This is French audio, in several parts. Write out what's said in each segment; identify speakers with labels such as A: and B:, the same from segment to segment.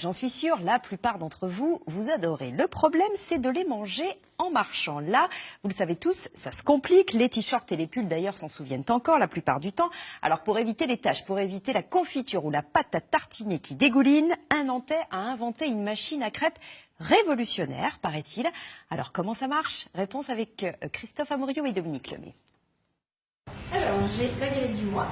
A: j'en suis sûre, la plupart d'entre vous, vous adorez. Le problème, c'est de les manger en marchant. Là, vous le savez tous, ça se complique. Les t-shirts et les pulls, d'ailleurs, s'en souviennent encore la plupart du temps. Alors, pour éviter les taches, pour éviter la confiture ou la pâte à tartiner qui dégouline, un Nantais a inventé une machine à crêpes révolutionnaire, paraît-il. Alors, comment ça marche? Réponse avec Christophe Amoriot et Dominique Lemay.
B: Alors, j'ai la galette du mois.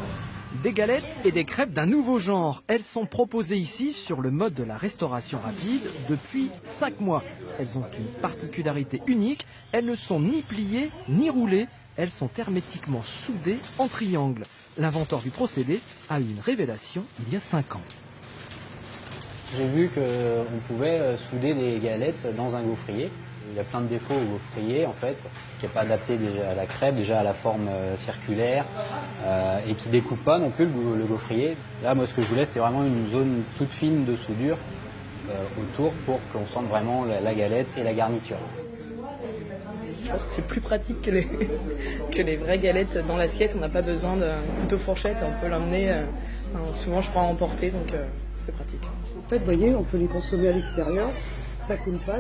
C: Des galettes et des crêpes d'un nouveau genre. Elles sont proposées ici sur le mode de la restauration rapide depuis 5 mois. Elles ont une particularité unique. Elles ne sont ni pliées ni roulées. Elles sont hermétiquement soudées en triangle. L'inventeur du procédé a eu une révélation il y a 5 ans.
D: J'ai vu qu'on pouvait souder des galettes dans un gaufrier. Il y a plein de défauts au gaufrier en fait, qui n'est pas adapté déjà à la crêpe, déjà à la forme circulaire et qui découpe pas non plus le gaufrier. Là, moi, ce que je voulais, c'était vraiment une zone toute fine de soudure autour pour qu'on sente vraiment la galette et la garniture.
E: Je pense que c'est plus pratique que les vraies galettes dans l'assiette. On n'a pas besoin d'un couteau fourchette, on peut l'emmener. Souvent, je prends à emporter, donc c'est pratique.
F: En fait, vous voyez, on peut les consommer à l'extérieur. Ça coule pas,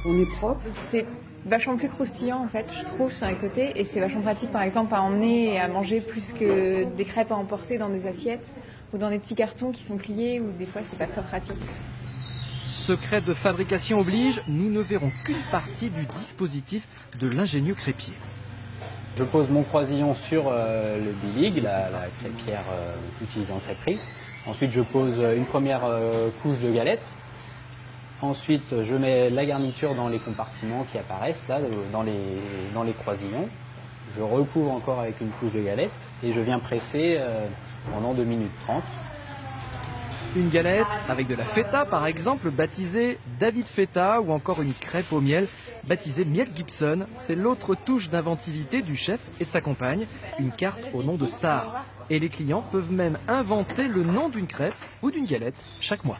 F: on est propre.
G: C'est vachement plus croustillant en fait, je trouve, sur un côté, et c'est vachement pratique par exemple à emmener et à manger plus que des crêpes à emporter dans des assiettes ou dans des petits cartons qui sont pliés ou des fois c'est pas très pratique.
C: Secret de fabrication oblige, nous ne verrons qu'une partie du dispositif de l'ingénieux crêpier.
D: Je pose mon croisillon sur le bilig, la crêpière utilisée en crêperie. Ensuite, je pose une première couche de galettes. Ensuite, je mets la garniture dans les compartiments qui apparaissent, là, dans les croisillons. Je recouvre encore avec une couche de galette et je viens presser pendant 2 minutes 30.
C: Une galette avec de la feta, par exemple, baptisée David Feta, ou encore une crêpe au miel, baptisée Miel Gibson. C'est l'autre touche d'inventivité du chef et de sa compagne, une carte au nom de Star. Et les clients peuvent même inventer le nom d'une crêpe ou d'une galette chaque mois.